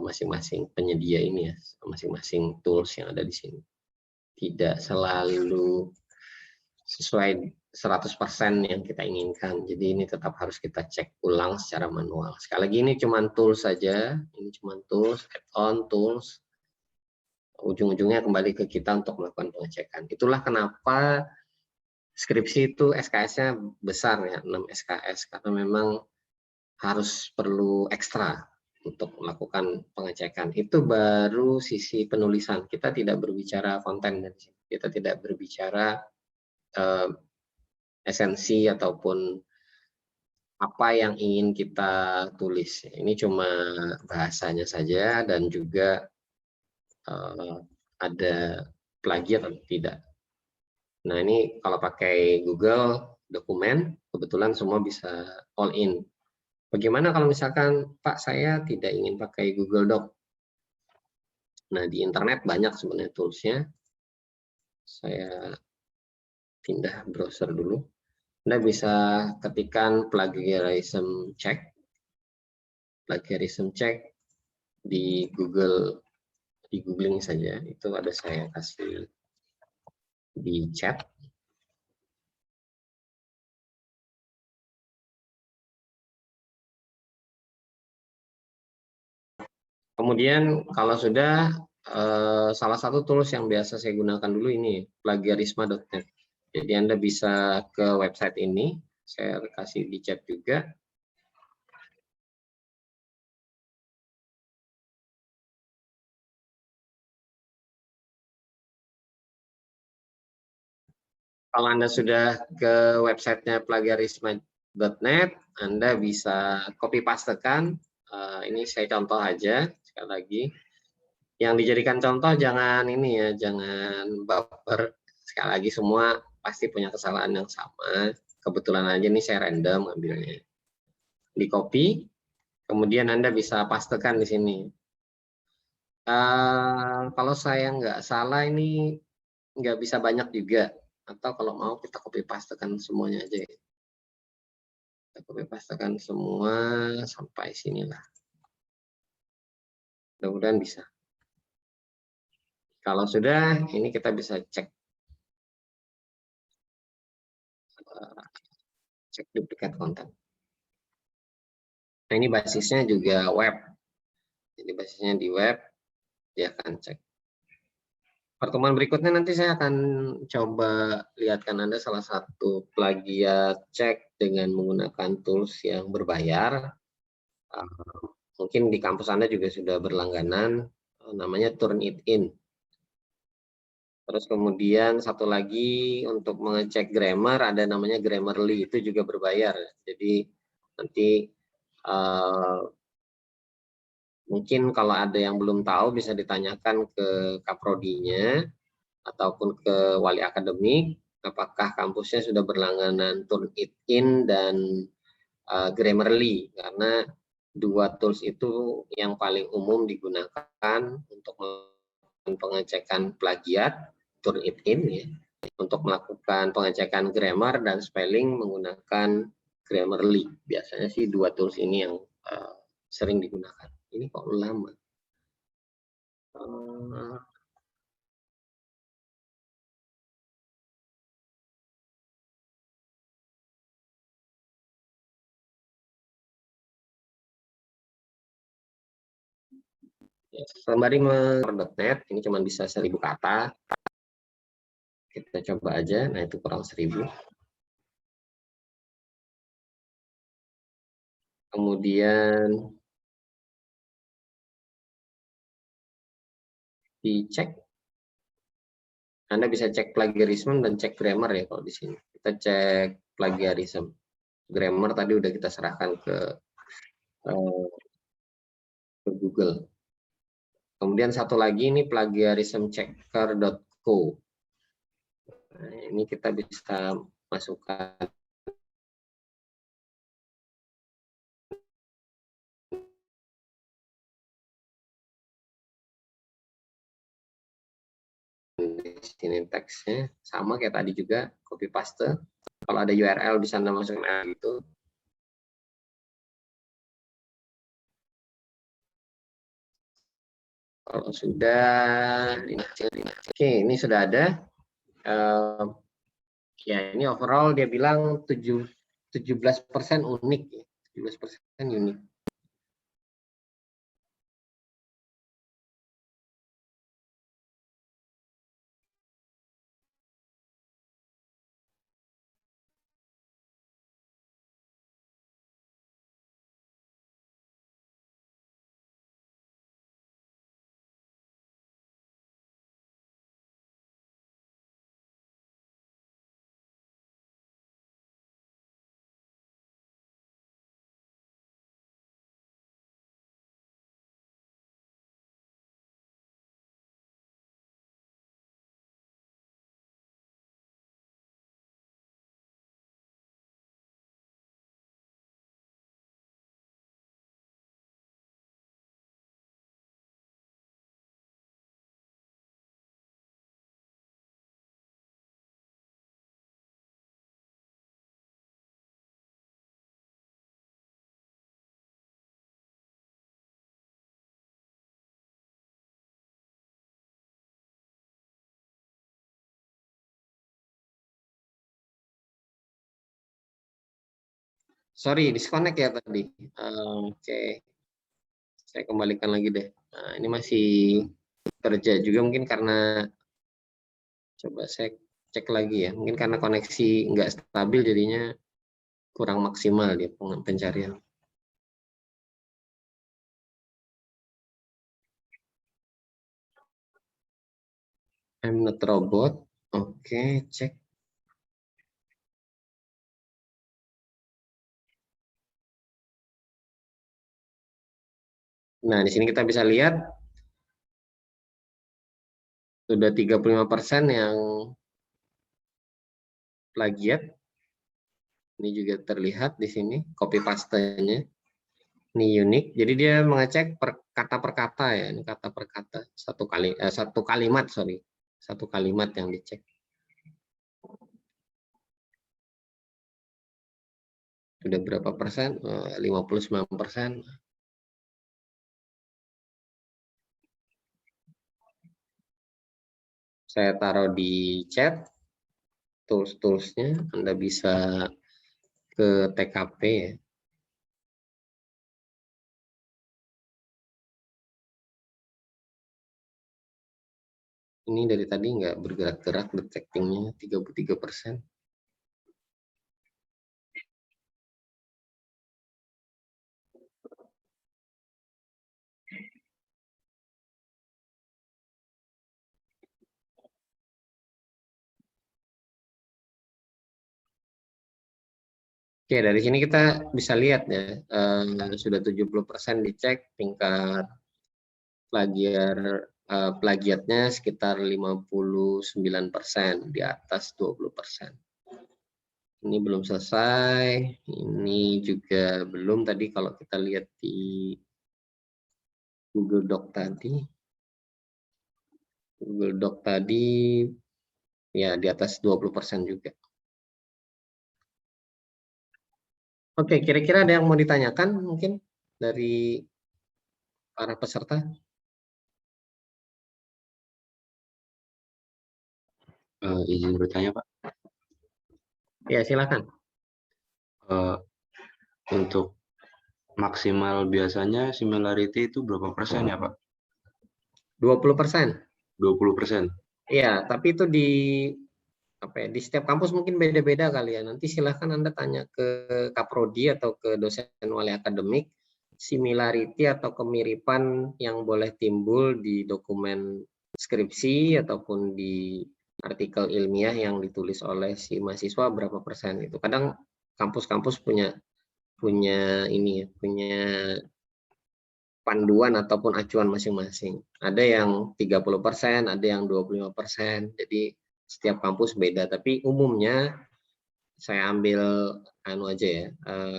masing-masing penyedia ini ya, masing-masing tools yang ada di sini. Tidak selalu sesuai 100% yang kita inginkan. Jadi ini tetap harus kita cek ulang secara manual. Sekali lagi ini cuma tools saja, ini cuma tools, add-on, tools. Ujung-ujungnya kembali ke kita untuk melakukan pengecekan. Itulah kenapa skripsi itu SKS-nya besar ya, 6 SKS, karena memang harus perlu ekstra untuk melakukan pengecekan. Itu baru sisi penulisan. Kita tidak berbicara konten dari sini. Kita tidak berbicara esensi ataupun apa yang ingin kita tulis. Ini cuma bahasanya saja dan juga ada plagiat atau tidak. Nah, ini kalau pakai Google Dokumen, kebetulan semua bisa all in. Bagaimana kalau misalkan, Pak, saya tidak ingin pakai Google Doc? Nah, di internet banyak sebenarnya tools-nya. Saya pindah browser dulu. Anda bisa ketikkan plagiarism check di Google, di googling saja. Itu ada saya kasih di chat. Kemudian kalau sudah, salah satu tools yang biasa saya gunakan dulu ini, plagiarisma.net. Jadi Anda bisa ke website ini, saya kasih di chat juga. Kalau Anda sudah ke websitenya plagiarisma.net, Anda bisa copy pastekan. Ini saya contoh aja, sekali lagi. Yang dijadikan contoh jangan ini ya, jangan baper. Sekali lagi semua pasti punya kesalahan yang sama. Kebetulan aja ini saya random ambilnya. Di copy, kemudian Anda bisa pastekan di sini. Kalau saya nggak salah ini nggak bisa banyak juga. Atau kalau mau kita copy pastekan semuanya aja ya. Kita copy pastekan semua sampai sinilah. Mudah-mudahan bisa. Kalau sudah, ini kita bisa cek duplicate konten. Nah, ini basisnya juga web. Jadi basisnya di web, dia akan cek. Pertemuan berikutnya nanti saya akan coba lihatkan Anda salah satu plagiat cek dengan menggunakan tools yang berbayar. Mungkin di kampus Anda juga sudah berlangganan, namanya Turnitin. Terus kemudian satu lagi untuk mengecek grammar ada namanya Grammarly, itu juga berbayar. Jadi nanti mungkin kalau ada yang belum tahu bisa ditanyakan ke kaprodinya ataupun ke wali akademik apakah kampusnya sudah berlangganan Turnitin dan Grammarly, karena dua tools itu yang paling umum digunakan untuk pengecekan plagiat, Turnitin ya, untuk melakukan pengecekan grammar dan spelling menggunakan Grammarly. Biasanya sih dua tools ini yang sering digunakan. Ini kok lama. Ya, sembari .net ini cuma bisa 1000 kata. Kita coba aja. Nah, itu kurang 1000. Kemudian dicek. Anda bisa cek plagiarisme dan cek grammar ya kalau di sini. Kita cek plagiarisme. Grammar tadi udah kita serahkan ke Google. Kemudian satu lagi ini plagiarismchecker.co. Nah, ini kita bisa masukkan di sini teksnya sama kayak tadi juga, copy paste. Kalau ada URL bisa Anda masukkan itu. Kalau sudah, oke, ini sudah ada. Ya, ini overall dia bilang 17% unik ya. 17% unik. Sorry, disconnect ya tadi. Oke, saya kembalikan lagi deh. Nah, ini masih kerja juga mungkin karena, coba saya cek lagi ya, mungkin karena koneksi nggak stabil jadinya kurang maksimal dia pencarian. I'm not robot. Oke, cek. Nah, di sini kita bisa lihat sudah 35% yang plagiat. Ini juga terlihat di sini copy paste-nya. Ini unik. Jadi dia mengecek kata per kata ya, ini kata per kata. Satu kalimat, sorry. Satu kalimat yang dicek. Sudah berapa persen? 59%. Saya taruh di chat tools-toolsnya. Anda bisa ke TKP ya. Ini dari tadi nggak bergerak-gerak detectingnya 33%. Oke, dari sini kita bisa lihat ya, sudah 70% dicek, tingkat plagiatnya sekitar 59%, di atas 20%. Ini belum selesai, ini juga belum. Tadi kalau kita lihat di Google Doc tadi, ya di atas 20% juga. Oke, kira-kira ada yang mau ditanyakan mungkin dari para peserta? Izin bertanya, Pak. Ya, silakan. Untuk maksimal biasanya similarity itu berapa persen ya, Pak? 20%. 20%. Iya, tapi itu di setiap kampus mungkin beda-beda kali ya. Nanti silahkan Anda tanya ke Kaprodi atau ke dosen wali akademik, similarity atau kemiripan yang boleh timbul di dokumen skripsi ataupun di artikel ilmiah yang ditulis oleh si mahasiswa berapa persen itu. Kadang kampus-kampus punya ini ya, punya panduan ataupun acuan masing-masing. Ada yang 30%, ada yang 25%. Jadi setiap kampus beda, tapi umumnya saya ambil aja ya,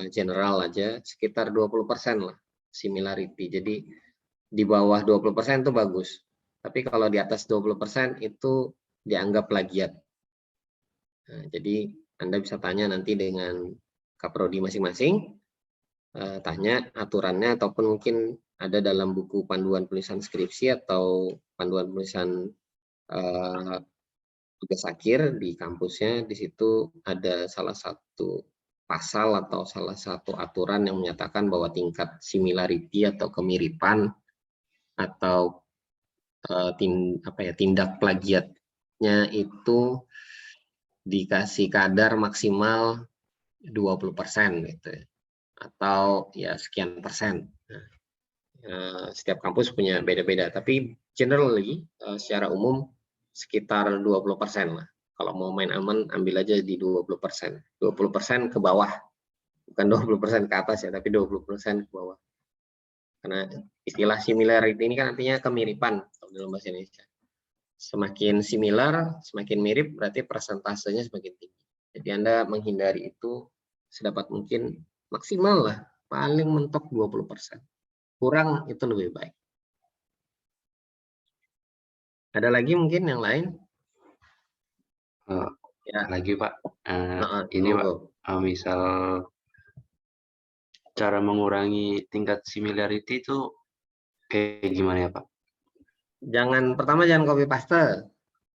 general aja, sekitar 20% lah similarity. Jadi di bawah 20% itu bagus. Tapi kalau di atas 20% itu dianggap plagiat. Nah, jadi Anda bisa tanya nanti dengan kaprodi masing-masing, tanya aturannya ataupun mungkin ada dalam buku panduan tulisan skripsi atau panduan tulisan tugas akhir di kampusnya. Di situ ada salah satu pasal atau salah satu aturan yang menyatakan bahwa tingkat similarity atau kemiripan atau tindak plagiatnya itu dikasih kadar maksimal 20% gitu ya, atau ya sekian persen. Setiap kampus punya beda-beda, tapi generally secara umum sekitar 20% lah. Kalau mau main aman ambil aja di 20%. 20% ke bawah. Bukan 20% ke atas ya, tapi 20% ke bawah. Karena istilah similarity ini kan artinya kemiripan dalam bahasa Indonesia. Semakin similar, semakin mirip berarti persentasenya semakin tinggi. Jadi Anda menghindari itu sedapat mungkin, maksimal lah, paling mentok 20%. Kurang itu lebih baik. Ada lagi mungkin yang lain? Ya. Lagi Pak, ini Pak, misal cara mengurangi tingkat similarity itu kayak gimana ya Pak? Pertama jangan copy paste,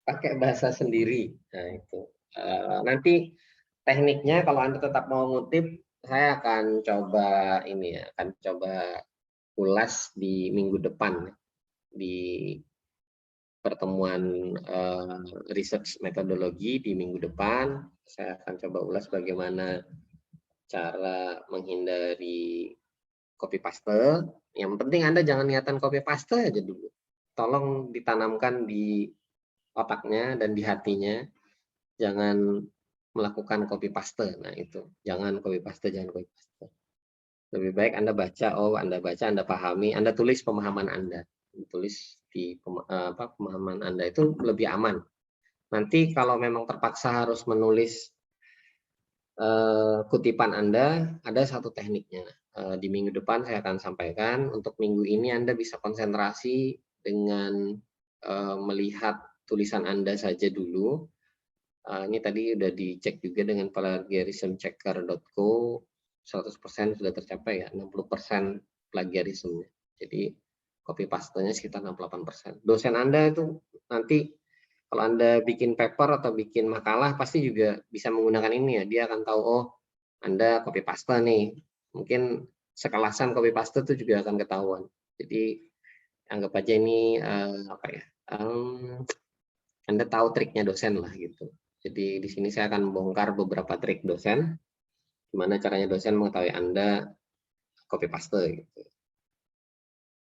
pakai bahasa sendiri. Nah itu. Nanti tekniknya kalau Anda tetap mau ngutip, saya akan coba ini ya, akan coba ulas di minggu depan di pertemuan research metodologi di minggu depan. Saya akan coba ulas bagaimana cara menghindari copy paste. Yang penting Anda jangan niatan copy paste aja dulu. Tolong ditanamkan di otaknya dan di hatinya. Jangan melakukan copy paste. Nah itu, jangan copy paste, jangan copy paste. Lebih baik Anda baca, Anda baca, Anda pahami, Anda tulis pemahaman Anda. Tulis di pemahaman Anda itu lebih aman. Nanti kalau memang terpaksa harus menulis kutipan Anda, ada satu tekniknya. Di minggu depan saya akan sampaikan. Untuk minggu ini Anda bisa konsentrasi dengan melihat tulisan Anda saja dulu. Ini tadi sudah dicek juga dengan plagiarismchecker.co, 100% sudah tercapai ya, 60% plagiarisme. Jadi copy paste-nya sekitar 68%. Dosen Anda itu nanti kalau Anda bikin paper atau bikin makalah pasti juga bisa menggunakan ini ya. Dia akan tahu, oh Anda copy paste nih. Mungkin sekelasan copy paste itu juga akan ketahuan. Jadi anggap aja ini Anda tahu triknya dosen lah gitu. Jadi di sini saya akan membongkar beberapa trik dosen, gimana caranya dosen mengetahui Anda copy paste gitu.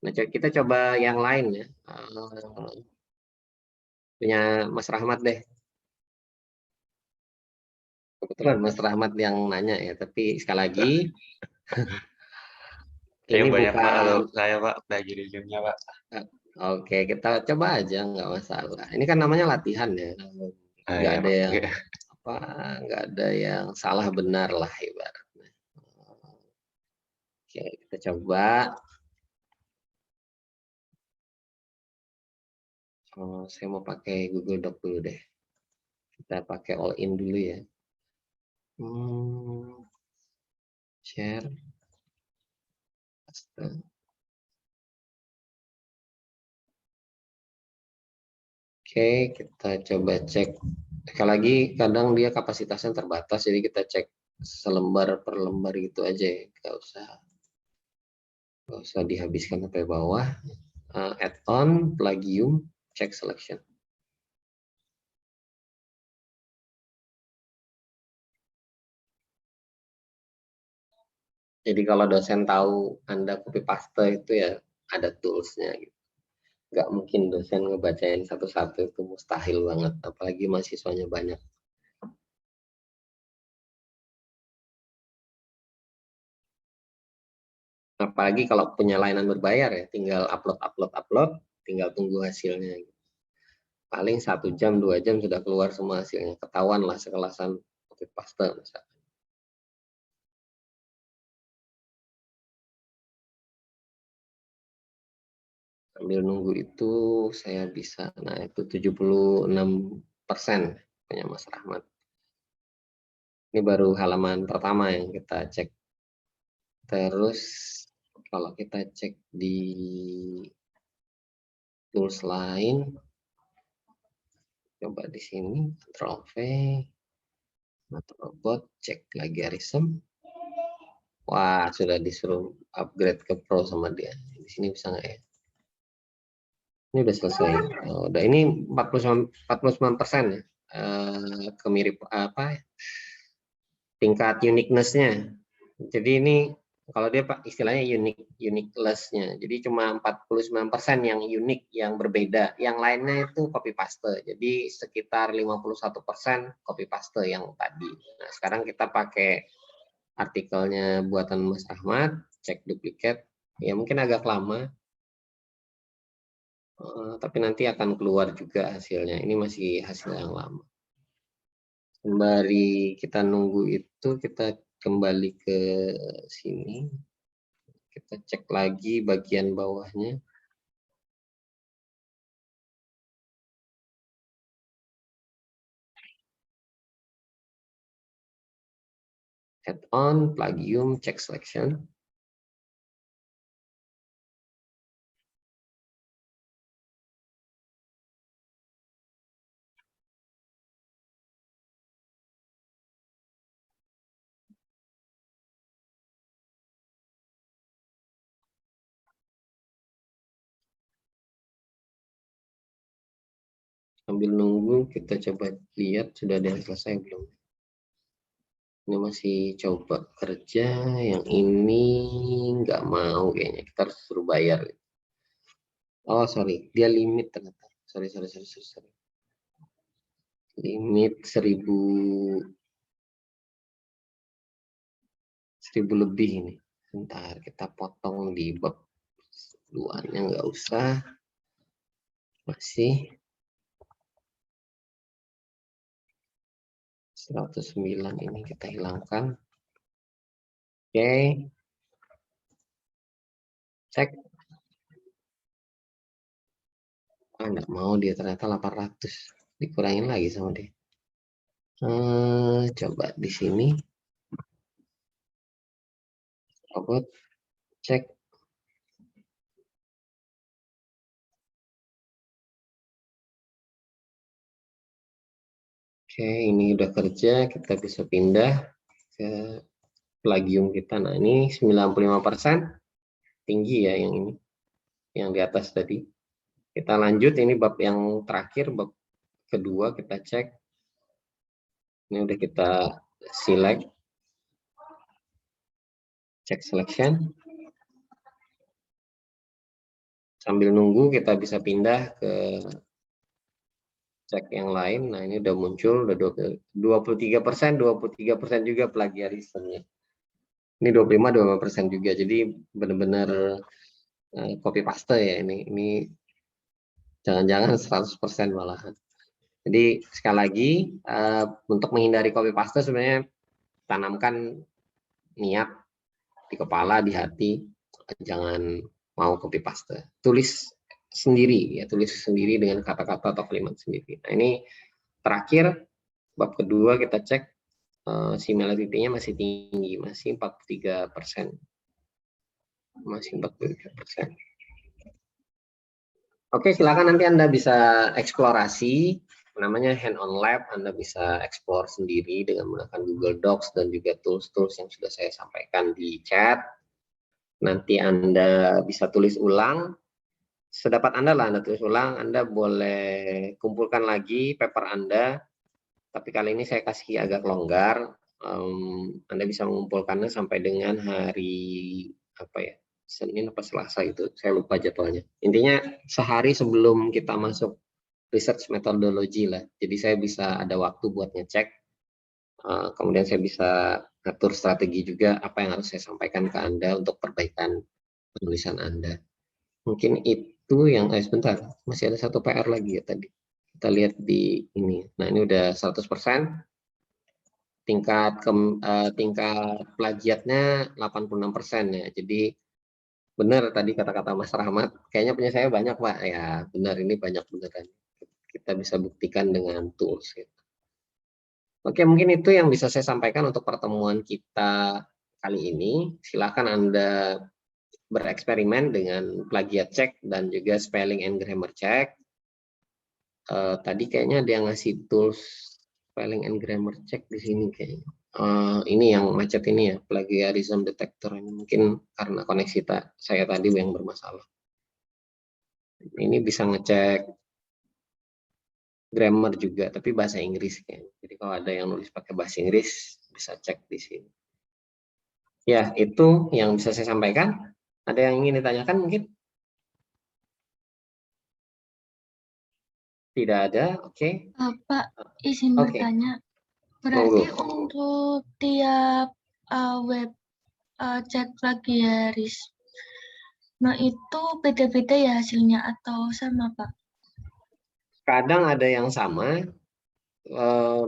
Nah, kita coba yang lain ya. Punya Mas Rahmat deh. Kebetulan Mas Rahmat yang nanya ya, tapi sekali lagi Saya ini banyak Pak, kalau bukan. saya Pak, plagiarismnya Pak. Oke, kita coba aja, nggak masalah. Ini kan namanya latihan ya, nggak Ya ada Pak. yang apa, nggak ada yang salah benar lah ibaratnya. Oke, kita coba. Saya mau pakai Google Doc dulu deh. Kita pakai all in dulu ya. Share. Oke, kita coba cek. Sekali lagi, kadang dia kapasitasnya terbatas, jadi kita cek selembar per lembar gitu aja ya. Nggak usah dihabiskan sampai bawah. Add-on, plagium, check selection. Jadi kalau dosen tahu Anda copy paste itu ya ada tools-nya gitu. Nggak mungkin dosen ngebacain satu-satu, itu mustahil banget, apalagi mahasiswanya banyak. Apalagi kalau punya layanan berbayar ya, tinggal upload, tinggal tunggu hasilnya. Paling 1 jam, 2 jam sudah keluar semua hasilnya, ketahuan lah sekelasan copy paste misalnya. Sambil nunggu itu saya bisa, nah itu 76% punya Mas Rahmat. Ini baru halaman pertama yang kita cek. Terus kalau kita cek di tools lain, coba di sini Ctrl V, Robot, cek plagiarism. Wah, sudah disuruh upgrade ke Pro sama dia. Di sini bisa nggak ya? Ini udah selesai. Udah ini 49% ya. Kemirip apa? Tingkat uniqueness-nya. Jadi ini kalau dia istilahnya uniqueness-nya. Jadi cuma 49% yang unik, yang berbeda. Yang lainnya itu copy paste. Jadi sekitar 51% copy paste yang tadi. Nah, sekarang kita pakai artikelnya buatan Mas Ahmad, cek duplikat. Ya mungkin agak lama. Tapi nanti akan keluar juga hasilnya. Ini masih hasil yang lama. Sembari kita nunggu itu, kita kembali ke sini. Kita cek lagi bagian bawahnya. Add-on, plagium, check selection. Sambil nunggu kita coba lihat sudah ada yang selesai belum. Ini masih coba kerja, yang ini nggak mau kayaknya, kita harus suruh bayar. Oh sorry, dia limit ternyata. Sorry. Limit 1000 lebih ini. Bentar, kita potong di bab duanya nggak usah. Masih 109 ini kita hilangkan. Oke. Cek. Nggak mau dia ternyata 800. Dikurangin lagi sama dia. Coba di sini. Robot. Cek. Oke, ini udah kerja, kita bisa pindah ke plagium kita. Nah, ini 95%. Tinggi ya yang ini. Yang di atas tadi. Kita lanjut, ini bab yang terakhir, bab kedua kita cek. Ini udah kita select. Cek selection. Sambil nunggu kita bisa pindah ke cek yang lain. Nah, ini udah muncul, udah 23%, 23% juga plagiarismenya. Ini 25% juga. Jadi benar-benar copy paste ya ini jangan-jangan 100% malahan. Jadi sekali lagi untuk menghindari copy paste sebenarnya tanamkan niat di kepala, di hati, jangan mau copy paste. Tulis sendiri dengan kata-kata atau kalimat sendiri. Nah, ini terakhir bab kedua kita cek similarity-nya masih tinggi, masih 43%. Masih 43%. Oke, silakan nanti Anda bisa eksplorasi, namanya hand on lab, Anda bisa explore sendiri dengan menggunakan Google Docs dan juga tools-tools yang sudah saya sampaikan di chat. Nanti Anda bisa tulis ulang, sedapat Anda lah Anda tulis ulang, Anda boleh kumpulkan lagi paper Anda, tapi kali ini saya kasih agak longgar, Anda bisa mengumpulkannya sampai dengan hari apa ya? Senin apa Selasa itu, saya lupa jadwalnya. Intinya sehari sebelum kita masuk research methodology lah. Jadi saya bisa ada waktu buat ngecek, kemudian saya bisa atur strategi juga apa yang harus saya sampaikan ke Anda untuk perbaikan penulisan Anda. Mungkin itu yang, sebentar, masih ada satu PR lagi ya tadi. Kita lihat di ini. Nah, ini udah 100%. Tingkat plagiatnya 86% ya. Jadi benar tadi kata-kata Mas Rahmat, kayaknya punya saya banyak Pak. Ya benar, ini banyak beneran. Kita bisa buktikan dengan tools. Gitu. Oke, mungkin itu yang bisa saya sampaikan untuk pertemuan kita kali ini. Silakan Anda bereksperimen dengan plagiat check dan juga spelling and grammar check. Tadi kayaknya ada yang ngasih tools spelling and grammar check di sini kayaknya. Ini yang macet ini ya, plagiarism detector. Ini mungkin karena koneksi saya tadi yang bermasalah. Ini bisa ngecek grammar juga, tapi bahasa Inggris kayaknya. Jadi kalau ada yang nulis pakai bahasa Inggris, bisa cek di sini. Ya, itu yang bisa saya sampaikan. Ada yang ingin ditanyakan mungkin? Tidak ada, oke. Pak, izin bertanya. Berarti untuk tiap web cek plagiarisme, nah itu beda-beda ya hasilnya atau sama Pak? Kadang ada yang sama.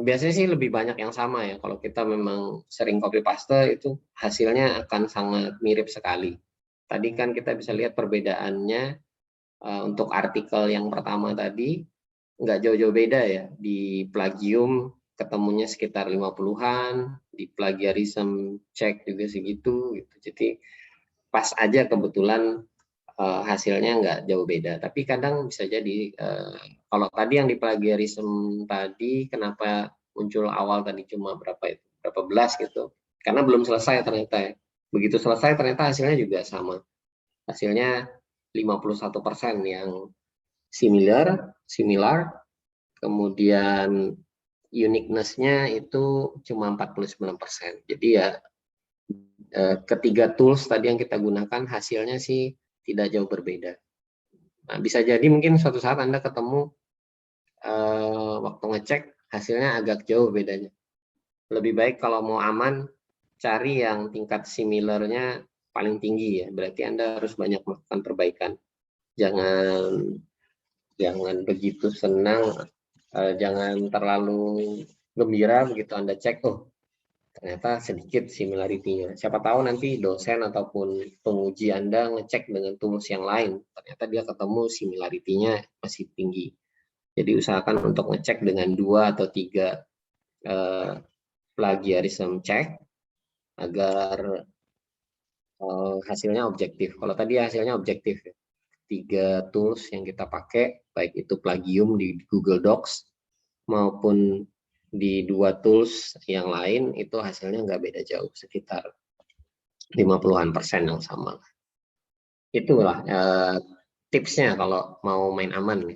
Biasanya sih lebih banyak yang sama ya. Kalau kita memang sering copy paste itu hasilnya akan sangat mirip sekali. Tadi kan kita bisa lihat perbedaannya untuk artikel yang pertama tadi nggak jauh-jauh beda ya. Di plagium ketemunya sekitar 50-an, di plagiarism check juga segitu gitu. Jadi pas aja kebetulan hasilnya nggak jauh beda. Tapi kadang bisa jadi kalau tadi yang di plagiarism tadi kenapa muncul awal tadi cuma berapa belas gitu, karena belum selesai ternyata. Begitu selesai ternyata hasilnya juga sama, hasilnya 51% yang similar, kemudian uniqueness-nya itu cuma 49%. Jadi ya ketiga tools tadi yang kita gunakan hasilnya sih tidak jauh berbeda. Nah, bisa jadi mungkin suatu saat Anda ketemu waktu ngecek hasilnya agak jauh bedanya. Lebih baik kalau mau aman, cari yang tingkat similarnya paling tinggi ya. Berarti Anda harus banyak melakukan perbaikan. Jangan begitu senang, jangan terlalu gembira begitu Anda cek, oh ternyata sedikit similarity-nya. Siapa tahu nanti dosen ataupun penguji Anda ngecek dengan tools yang lain, ternyata dia ketemu similarity-nya masih tinggi. Jadi usahakan untuk ngecek dengan 2 atau 3 plagiarism check agar hasilnya objektif. Kalau tadi hasilnya objektif, 3 tools yang kita pakai, baik itu Plagium di Google Docs maupun di 2 tools yang lain, itu hasilnya nggak beda jauh, sekitar 50% yang sama. Itulah tipsnya kalau mau main aman.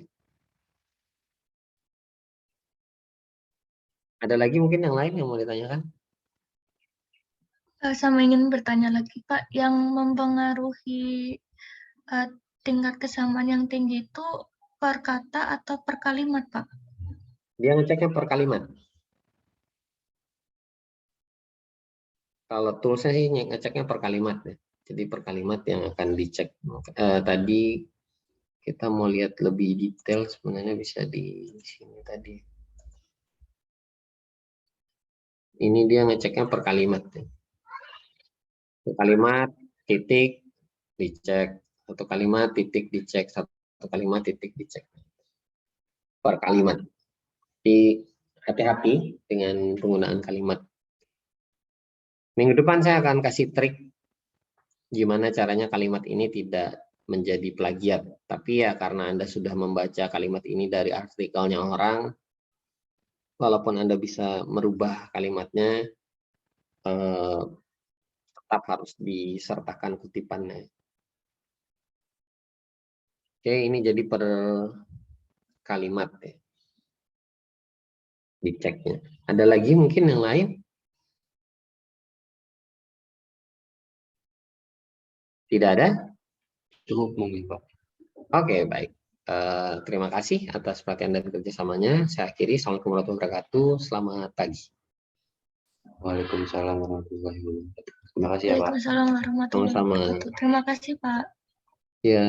Ada lagi mungkin yang lain yang mau ditanyakan? Sama ingin bertanya lagi, Pak, yang mempengaruhi tingkat kesamaan yang tinggi itu per kata atau per kalimat, Pak? Dia ngeceknya per kalimat. Kalau toolsnya sih ngeceknya per kalimat ya. Jadi per kalimat yang akan dicek. Tadi kita mau lihat lebih detail sebenarnya bisa di sini tadi. Ini dia ngeceknya per kalimat. Satu kalimat, titik, dicek. Satu kalimat, titik, dicek. Satu kalimat, titik, dicek. Per kalimat. Jadi hati-hati dengan penggunaan kalimat. Minggu depan saya akan kasih trik gimana caranya kalimat ini tidak menjadi plagiat. Tapi ya karena Anda sudah membaca kalimat ini dari artikelnya orang, walaupun Anda bisa merubah kalimatnya, tetap harus disertakan kutipannya. Oke, ini jadi per kalimat ya, diceknya. Ada lagi mungkin yang lain? Tidak ada? Cukup mungkin, Pak. Oke, baik. Terima kasih atas perhatian dan kerjasamanya. Saya akhiri. Assalamualaikum warahmatullahi wabarakatuh. Selamat pagi. Waalaikumsalam warahmatullahi wabarakatuh. Terima kasih ya, Pak. Waalaikumsalam warahmatullahi Sama-sama. wabarakatuh. Terima kasih, Pak. Ya.